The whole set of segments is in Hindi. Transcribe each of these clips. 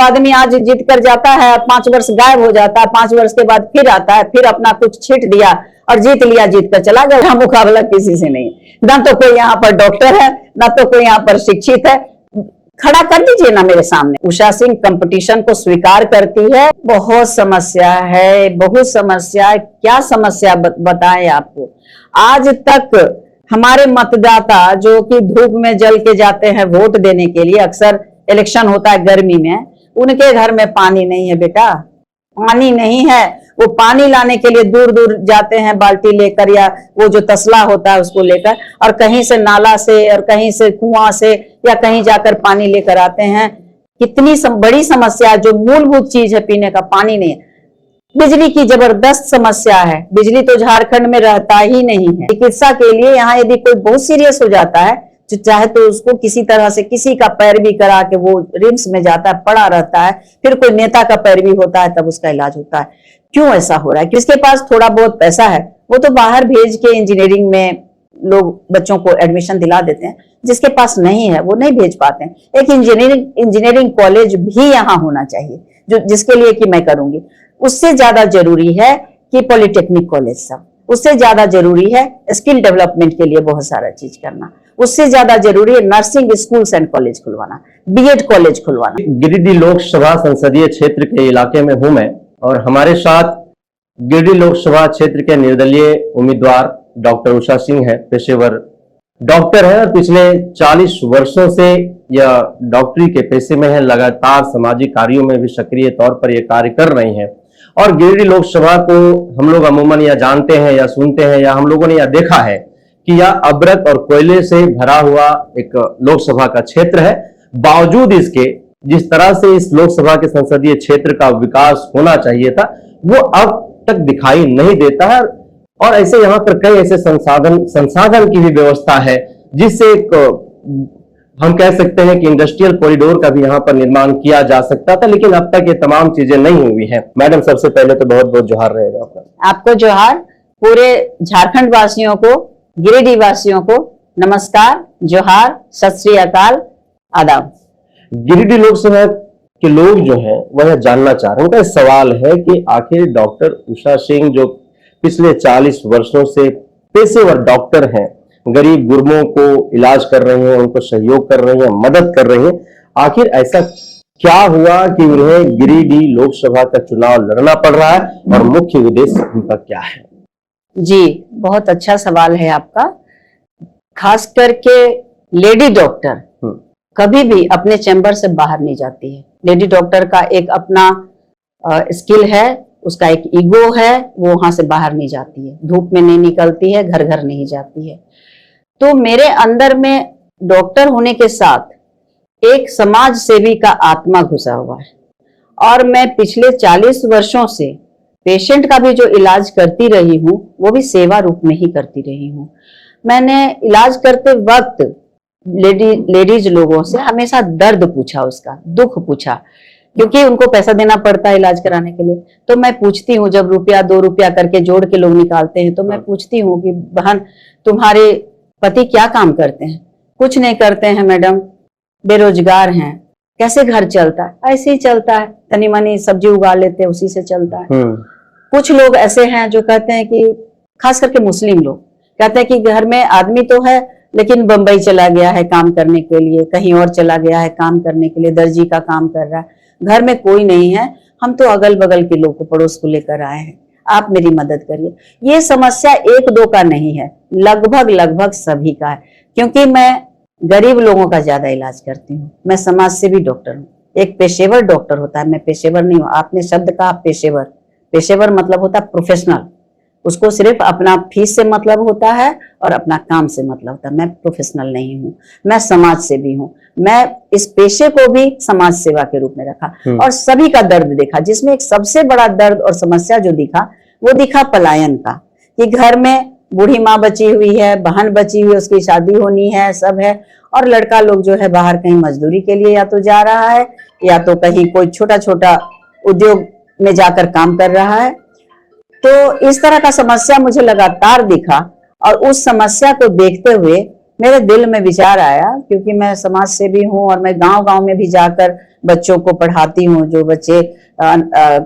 आदमी आज जीत कर जाता है, 5 वर्ष गायब हो जाता है, 5 वर्ष के बाद फिर आता है, फिर अपना कुछ छीट दिया और जीत लिया, जीत कर चला गया। मुकाबला किसी से नहीं, ना तो कोई यहाँ पर डॉक्टर है, ना तो कोई यहाँ पर शिक्षित है। खड़ा कर दीजिए ना मेरे सामने। उषा सिंह कंपटीशन को स्वीकार करती है। बहुत समस्या है, बहुत समस्या। क्या समस्या बताएं आपको। आज तक हमारे मतदाता जो कि धूप में जल के जाते हैं वोट देने के लिए, अक्सर इलेक्शन होता है गर्मी में, उनके घर में पानी नहीं है बेटा, पानी नहीं है। वो पानी लाने के लिए दूर दूर जाते हैं बाल्टी लेकर, या वो जो तसला होता है उसको लेकर, और कहीं से नाला से और कहीं से कुआं से या कहीं जाकर पानी लेकर आते हैं। कितनी बड़ी समस्या, जो मूलभूत चीज है पीने का पानी नहीं है। बिजली की जबरदस्त समस्या है। बिजली तो झारखंड में रहता ही नहीं है। चिकित्सा के लिए यहाँ यदि कोई बहुत सीरियस हो जाता है तो चाहे तो उसको किसी तरह से किसी का पैरवी करा के वो रिम्स में जाता है, पड़ा रहता है, फिर कोई नेता का पैरवी होता है तब उसका इलाज होता है। क्यों ऐसा हो रहा है? किसके पास थोड़ा बहुत पैसा है वो तो बाहर भेज के इंजीनियरिंग में लोग बच्चों को एडमिशन दिला देते हैं, जिसके पास नहीं है वो नहीं भेज पाते हैं। एक इंजीनियरिंग कॉलेज भी यहाँ होना चाहिए, जो जिसके लिए कि मैं करूंगी। उससे ज्यादा जरूरी है कि पॉलिटेक्निक कॉलेज सब, उससे ज्यादा जरूरी है स्किल डेवलपमेंट के लिए बहुत सारा चीज करना, उससे ज्यादा जरूरी है नर्सिंग स्कूल्स एंड कॉलेज खुलवाना, बीएड कॉलेज खुलवाना। गिरिडीह लोकसभा संसदीय क्षेत्र के इलाके में हूं मैं, और हमारे साथ गिरिडीह लोकसभा क्षेत्र के निर्दलीय उम्मीदवार डॉक्टर उषा सिंह है। पेशेवर डॉक्टर है और पिछले 40 वर्षों से यह डॉक्टरी के पेशे में है। लगातार सामाजिक कार्यों में भी सक्रिय तौर पर ये कार्य कर रही हैं। और गिरिडीह लोकसभा को हम लोग अमूमन यह जानते हैं या सुनते हैं या हम लोगों ने यह देखा है कि यह अब्रक और कोयले से भरा हुआ एक लोकसभा का क्षेत्र है। बावजूद इसके जिस तरह से इस लोकसभा के संसदीय क्षेत्र का विकास होना चाहिए था वो अब तक दिखाई नहीं देता है। और ऐसे यहाँ पर कई ऐसे संसाधन की भी व्यवस्था है जिससे एक हम कह सकते हैं कि इंडस्ट्रियल कॉरिडोर का भी यहाँ पर निर्माण किया जा सकता था, लेकिन अब तक ये तमाम चीजें नहीं हुई हैं। मैडम, सबसे पहले तो बहुत बहुत जोहार रहेगा आपका। आपको जोहार, पूरे झारखंड वासियों को, गिरिडीह वासियों को नमस्कार, जोहार, सत श्री अकाल, आदाब। गिरिडीह लोकसभा के लोग जो हैं वह जानना चाह रहे हैं, उनका सवाल है कि आखिर डॉक्टर उषा सिंह जो पिछले 40 वर्षों से पेशेवर डॉक्टर हैं, गरीब गुरबों को इलाज कर रहे हैं, उनको सहयोग कर रहे हैं, मदद कर रहे हैं, आखिर ऐसा क्या हुआ कि उन्हें गिरिडीह लोकसभा का चुनाव लड़ना पड़ रहा है और मुख्य उद्देश्य उनका क्या है? जी, बहुत अच्छा सवाल है आपका। खास करके लेडी डॉक्टर कभी भी अपने चैम्बर से बाहर नहीं जाती है। लेडी डॉक्टर का एक अपना स्किल है, उसका एक ईगो है, वो वहां से बाहर नहीं जाती है, धूप में नहीं निकलती है, घर घर नहीं जाती है। तो मेरे अंदर में डॉक्टर होने के साथ एक समाज सेवी का आत्मा घुसा हुआ है, और मैं पिछले 40 वर्षों से पेशेंट का भी जो इलाज करती रही हूँ वो भी सेवा रूप में ही करती रही हूँ। मैंने इलाज करते वक्त लेडीज लोगों से हमेशा दर्द पूछा, उसका दुख पूछा, क्योंकि उनको पैसा देना पड़ता है इलाज कराने के लिए। तो मैं पूछती हूँ, जब रुपया 2 रुपया करके जोड़ के लोग निकालते हैं, तो मैं पूछती हूँ कि बहन, तुम्हारे पति क्या काम करते हैं? कुछ नहीं करते हैं मैडम, बेरोजगार हैं। कैसे घर चलता है? ऐसे ही चलता है, तनी मनी सब्जी उगा लेते हैं, उसी से चलता है। कुछ लोग ऐसे हैं जो कहते हैं कि, खास करके मुस्लिम लोग कहते हैं कि घर में आदमी तो है लेकिन बंबई चला गया है काम करने के लिए, कहीं और चला गया है काम करने के लिए, दर्जी का काम कर रहा है, घर में कोई नहीं है, हम तो अगल बगल के लोग को, पड़ोस को लेकर आए हैं, आप मेरी मदद करिए। ये समस्या 1-2 का नहीं है, लगभग सभी का है, क्योंकि मैं गरीब लोगों का ज्यादा इलाज करती हूँ। मैं समाज सेवी डॉक्टर हूँ। एक पेशेवर डॉक्टर होता है, मैं पेशेवर नहीं हूँ। आपने शब्द कहा पेशेवर, पेशेवर मतलब होता है प्रोफेशनल, उसको सिर्फ अपना फीस से मतलब होता है और अपना काम से मतलब होता है। मैं प्रोफेशनल नहीं हूँ, मैं समाज सेवी हूँ। मैं इस पेशे को भी समाज सेवा के रूप में रखा और सभी का दर्द देखा, जिसमें एक सबसे बड़ा दर्द और समस्या जो दिखा वो दिखा पलायन का, कि घर में बूढ़ी माँ बची हुई है, बहन बची हुई है, उसकी शादी होनी है, सब है, और लड़का लोग जो है बाहर कहीं मजदूरी के लिए या तो जा रहा है या तो कहीं कोई छोटा छोटा उद्योग में जाकर काम कर रहा है। तो इस तरह का समस्या मुझे लगातार दिखा, और उस समस्या को देखते हुए मेरे दिल में विचार आया, क्योंकि मैं समाज सेवी हूँ और मैं गांव गांव में भी जाकर बच्चों को पढ़ाती हूँ, जो बच्चे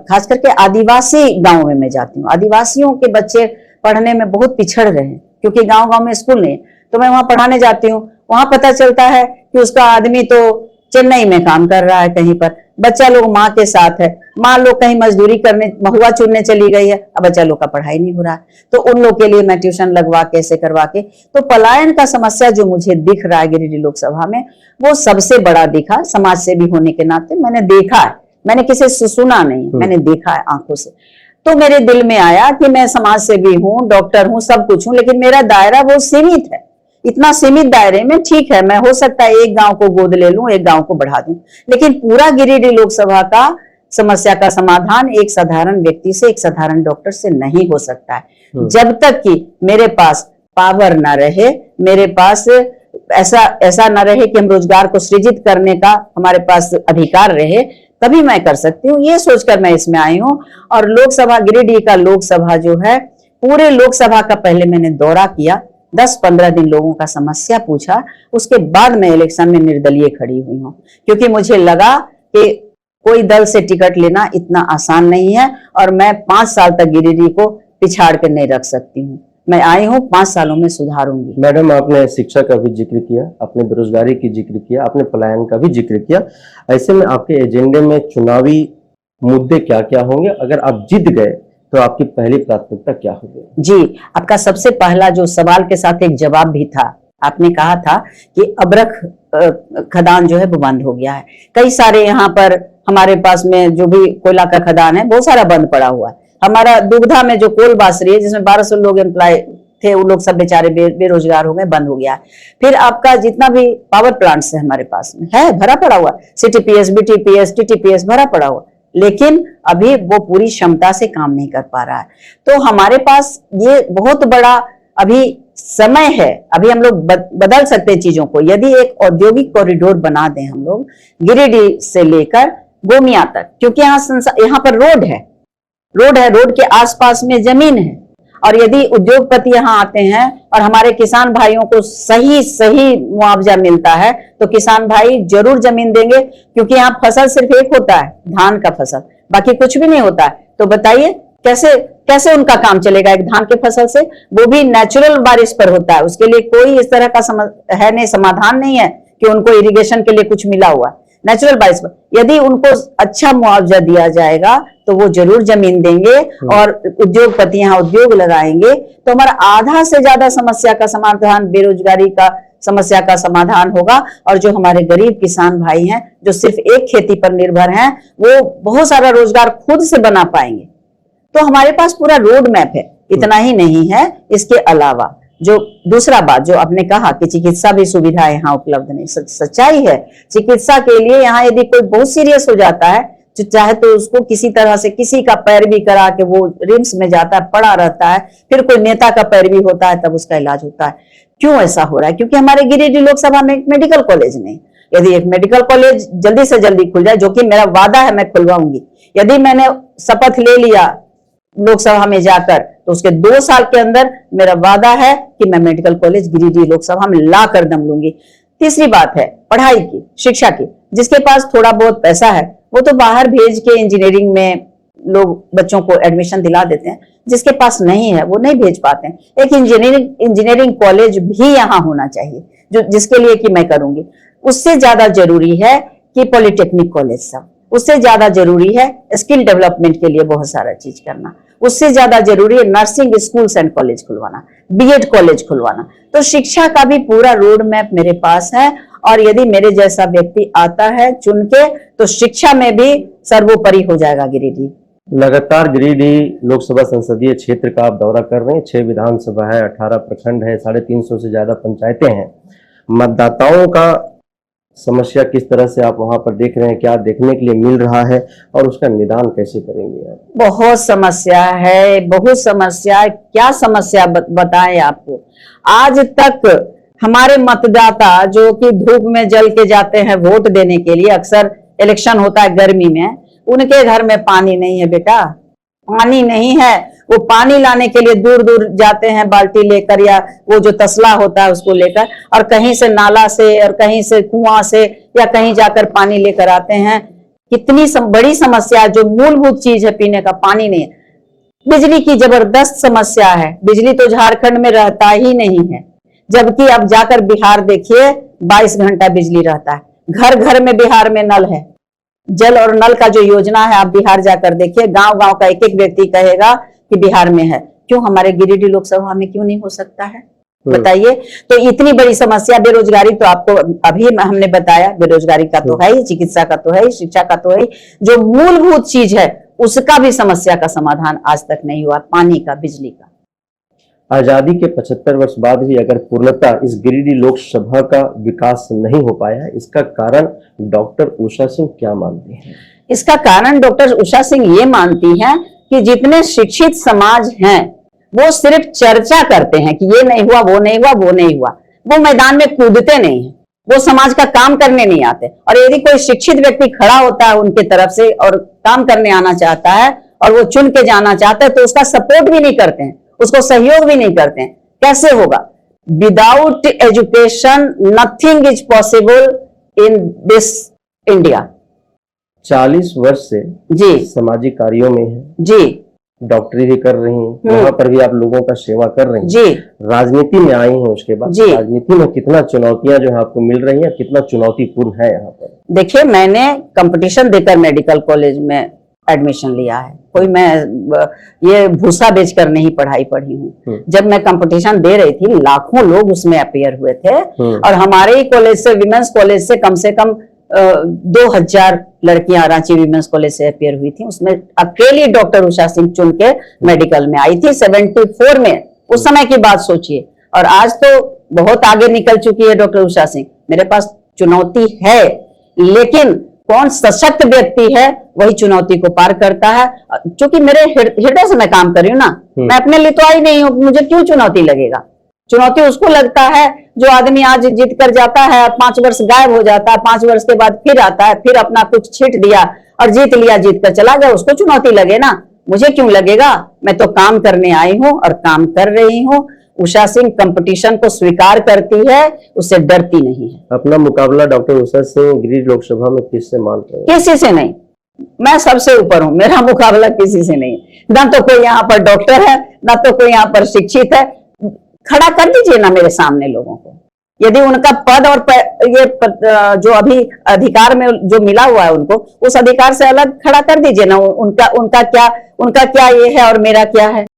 खास करके आदिवासी गाँव में मैं जाती हूँ। आदिवासियों के बच्चे पढ़ने में बहुत पिछड़ रहे हैं, क्योंकि गांव गांव में स्कूल नहीं है। तो मैं वहां पढ़ाने जाती हूँ, वहां पता चलता है कि उसका आदमी तो चेन्नई में काम कर रहा है कहीं पर, बच्चा लोग माँ के साथ है, माँ लोग कहीं मजदूरी करने महुआ चुनने चली गई है, अब बच्चा लोग का पढ़ाई नहीं हो रहा है। तो उन लोग के लिए मैं ट्यूशन लगवा के ऐसे करवा के, तो पलायन का समस्या जो मुझे दिख रहा है गिरिडीह लोकसभा में, वो सबसे बड़ा दिखा। समाज सेवी होने के नाते मैंने देखा है, मैंने किसी से सुना नहीं, मैंने देखा है आंखों से। तो मेरे दिल में आया कि मैं समाज सेवी हूँ, डॉक्टर हूँ, सब कुछ हूँ, लेकिन मेरा दायरा बहुत सीमित है। इतना सीमित दायरे में ठीक है, मैं हो सकता है एक गांव को गोद ले लूं, एक गांव को बढ़ा दूं, लेकिन पूरा गिरिडीह लोकसभा का समस्या का समाधान एक साधारण व्यक्ति से, एक साधारण डॉक्टर से नहीं हो सकता है। जब तक कि मेरे पास पावर ना रहे, मेरे पास ऐसा ना रहे कि हम रोजगार को सृजित करने का हमारे पास अधिकार रहे, तभी मैं कर सकती हूँ। ये सोचकर मैं इसमें आई हूँ। और लोकसभा, गिरिडीह का लोकसभा जो है, पूरे लोकसभा का पहले मैंने दौरा किया, 10-15 दिन लोगों का समस्या पूछा, उसके बाद मैं इलेक्शन में निर्दलीय खड़ी हुई हूँ, क्योंकि मुझे लगा कि कोई दल से टिकट लेना इतना आसान नहीं है और मैं 5 साल तक गिरिडीह को पिछाड़ कर नहीं रख सकती हूँ। मैं आई हूँ, 5 सालों में सुधारूंगी। मैडम, आपने शिक्षा का भी जिक्र किया, आपने बेरोजगारी की जिक्र किया, आपने पलायन का भी जिक्र किया। ऐसे में आपके एजेंडे में चुनावी मुद्दे क्या क्या होंगे? अगर आप जीत गए तो आपकी पहली प्राथमिकता क्या होगी? जी, आपका सबसे पहला जो सवाल के साथ एक जवाब भी था, आपने कहा था कि अबरख खदान जो है वो बंद हो गया है। कई सारे यहाँ पर हमारे पास में जो भी कोयला का खदान है, बहुत सारा बंद पड़ा हुआ है। हमारा दुग्धा में जो कोल बासरी है, जिसमें 1200 लोग एम्प्लॉय थे, वो लोग सब बेचारे बेरोजगार हो गए, बंद हो गया है। फिर आपका जितना भी पावर प्लांट्स है हमारे पास में है, भरा पड़ा हुआ, CTPS, BTPS, TTPS भरा पड़ा हुआ, लेकिन अभी वो पूरी क्षमता से काम नहीं कर पा रहा है। तो हमारे पास ये बहुत बड़ा अभी समय है, अभी हम लोग बदल सकते हैं चीजों को। यदि एक औद्योगिक कॉरिडोर बना दें हम लोग गिरिडीह से लेकर गोमिया तक, क्योंकि यहाँ पर रोड है, रोड के आसपास में जमीन है, और यदि उद्योगपति यहाँ आते हैं और हमारे किसान भाइयों को सही मुआवजा मिलता है, तो किसान भाई जरूर जमीन देंगे, क्योंकि यहाँ फसल सिर्फ एक होता है, धान का फसल, बाकी कुछ भी नहीं होता है। तो बताइए कैसे उनका काम चलेगा एक धान के फसल से? वो भी नेचुरल बारिश पर होता है, उसके लिए कोई इस तरह का समाधान नहीं है कि उनको इरिगेशन के लिए कुछ मिला हुआ, नेचुरल बारिश पर। यदि उनको अच्छा मुआवजा दिया जाएगा तो वो जरूर जमीन देंगे और उद्योगपति यहाँ उद्योग लगाएंगे, तो हमारा आधा से ज्यादा समस्या का समाधान, बेरोजगारी का समस्या का समाधान होगा। और जो हमारे गरीब किसान भाई हैं, जो सिर्फ एक खेती पर निर्भर हैं, वो बहुत सारा रोजगार खुद से बना पाएंगे। तो हमारे पास पूरा रोड मैप है। इतना ही नहीं है, इसके अलावा जो दूसरा बात जो आपने कहा कि चिकित्सा भी सुविधा यहाँ उपलब्ध नहीं, सच्चाई है। चिकित्सा के लिए यहाँ यदि कोई बहुत सीरियस हो जाता है, तो चाहे तो उसको किसी तरह से किसी का पैरवी करा के वो रिम्स में जाता है, पड़ा रहता है, फिर कोई नेता का पैरवी होता है, तब उसका इलाज होता है। क्यों ऐसा हो रहा है? क्योंकि हमारे गिरिडीह लोकसभा में एक मेडिकल कॉलेज नहीं। यदि एक मेडिकल कॉलेज जल्दी से जल्दी खुल जाए, जो कि मेरा वादा है, मैं खुलवाऊंगी। यदि मैंने शपथ ले लिया लोकसभा में जाकर, तो उसके 2 साल के अंदर मेरा वादा है कि मैं मेडिकल कॉलेज गिरिडीह लोकसभा में ला कर दम लूंगी। तीसरी बात है पढ़ाई की, शिक्षा की। जिसके पास थोड़ा बहुत पैसा है वो तो बाहर भेज के इंजीनियरिंग में लोग बच्चों को एडमिशन दिला देते हैं, जिसके पास नहीं है वो नहीं भेज पाते हैं। एक इंजीनियरिंग कॉलेज भी यहाँ होना चाहिए, जिसके लिए कि मैं करूंगी। उससे ज्यादा जरूरी है कि पॉलिटेक्निक कॉलेज सब, उससे ज्यादा जरूरी है स्किल डेवलपमेंट के लिए बहुत सारा चीज करना, उससे ज्यादा जरूरी है नर्सिंग स्कूल्स एंड कॉलेज खुलवाना, BEd कॉलेज खुलवाना। तो शिक्षा का भी पूरा रोड मैप मेरे पास है, और यदि मेरे जैसा व्यक्ति आता है चुन के, तो शिक्षा में भी सर्वोपरि हो जाएगा गिरिडीह। लगातार गिरिडीह लोकसभा संसदीय क्षेत्र का आप दौरा कर रहे हैं। 6 विधानसभा है, 18 प्रखंड है, 350 से ज्यादा पंचायतें हैं। मतदाताओं का समस्या किस तरह से आप वहां पर देख रहे हैं, क्या देखने के लिए मिल रहा है, और उसका निदान कैसे करेंगे आप? बहुत समस्या है, बहुत समस्या। क्या समस्या बताएं आपको? आज तक हमारे मतदाता जो कि धूप में जल के जाते हैं वोट देने के लिए, अक्सर इलेक्शन होता है गर्मी में, उनके घर में पानी नहीं है बेटा, पानी नहीं है। वो पानी लाने के लिए दूर दूर जाते हैं बाल्टी लेकर, या वो जो तसला होता है उसको लेकर, और कहीं से नाला से और कहीं से कुआं से या कहीं जाकर पानी लेकर आते हैं। कितनी बड़ी समस्या है, जो मूलभूत चीज है पीने का पानी नहीं है। बिजली की जबरदस्त समस्या है, बिजली तो झारखंड में रहता ही नहीं है, जबकि अब जाकर बिहार देखिए 22 घंटा बिजली रहता है। घर घर में बिहार में नल है, जल और नल का जो योजना है आप बिहार जाकर देखिए, गांव गांव का एक एक व्यक्ति कहेगा कि बिहार में है। क्यों हमारे गिरिडीह लोकसभा में क्यों नहीं हो सकता है, बताइए। तो इतनी बड़ी समस्या, बेरोजगारी तो आपको अभी हमने बताया, बेरोजगारी का तो है ही, चिकित्सा का तो है ही, शिक्षा का तो है ही, जो मूलभूत चीज है उसका भी समस्या का समाधान आज तक नहीं हुआ, पानी का, बिजली का। आजादी के 75 वर्ष बाद भी अगर पूर्णतः इस गिरिडीह लोकसभा का विकास नहीं हो पाया है, इसका कारण डॉक्टर उषा सिंह क्या मानती हैं? इसका कारण डॉक्टर उषा सिंह ये मानती हैं कि जितने शिक्षित समाज हैं वो सिर्फ चर्चा करते हैं कि ये नहीं हुआ, वो नहीं हुआ, वो नहीं हुआ, वो मैदान में कूदते नहीं है, वो समाज का काम करने नहीं आते। और यदि कोई शिक्षित व्यक्ति खड़ा होता है उनके तरफ से और काम करने आना चाहता है और वो चुन के जाना चाहता है, तो उसका सपोर्ट भी नहीं करते हैं, उसको सहयोग भी नहीं करते हैं। कैसे होगा? Without education nothing is possible in this India. 40 वर्ष से जी सामाजिक कार्यों में है जी, डॉक्टरी भी कर रही हैं, वहां पर भी आप लोगों का सेवा कर रही हैं जी, राजनीति में आई हैं, उसके बाद जी। राजनीति में कितना चुनौतियां जो है आपको मिल रही हैं, कितना चुनौतीपूर्ण है यहाँ पर? देखिए, मैंने कंपटीशन देकर मेडिकल कॉलेज में एडमिशन लिया है, कोई मैं ये भूसा बेचकर नहीं पढ़ाई पढ़ी हूँ। जब मैं कंपटीशन दे रही थी लाखों लोग उसमें अपेयर हुए थे, और हमारे ही कॉलेज से, विमेंस कॉलेज से कम 2000 लड़कियां रांची विमेंस कॉलेज से अपेयर हुई थी। उसमें अकेली डॉक्टर उषा सिंह चुन के मेडिकल में आई थी 74 में, उस समय की बात सोचिए। और आज तो बहुत आगे निकल चुकी है डॉक्टर उषा सिंह। मेरे पास चुनौती है, लेकिन कौन सशक्त व्यक्ति है वही चुनौती को पार करता है। क्योंकि मेरे हृदय से मैं काम कर रही हूँ ना, मैं अपने लिए तो आई नहीं हूँ, मुझे क्यों चुनौती लगेगा? चुनौती उसको लगता है जो आदमी आज जीत कर जाता है, 5 वर्ष गायब हो जाता है, 5 वर्ष के बाद फिर आता है, फिर अपना कुछ छीट दिया और जीत लिया, जीत कर चला गया, उसको चुनौती लगे ना, मुझे क्यों लगेगा? मैं तो काम करने आई हूँ और काम कर रही हूँ। उषा सिंह कंपटीशन को स्वीकार करती है, उससे डरती नहीं है। अपना मुकाबला डॉक्टर उषा सिंह गिरिडीह लोकसभा में किससे मानते हैं? किसी से नहीं, मैं सबसे ऊपर हूँ, मेरा मुकाबला किसी से नहीं। ना तो कोई यहाँ पर डॉक्टर है, ना तो कोई यहाँ पर शिक्षित है। खड़ा कर दीजिए ना मेरे सामने लोगों को, यदि उनका पद और ये जो अभी अधिकार में जो मिला हुआ है उनको, उस अधिकार से अलग खड़ा कर दीजिए ना। उनका क्या ये है और मेरा क्या है।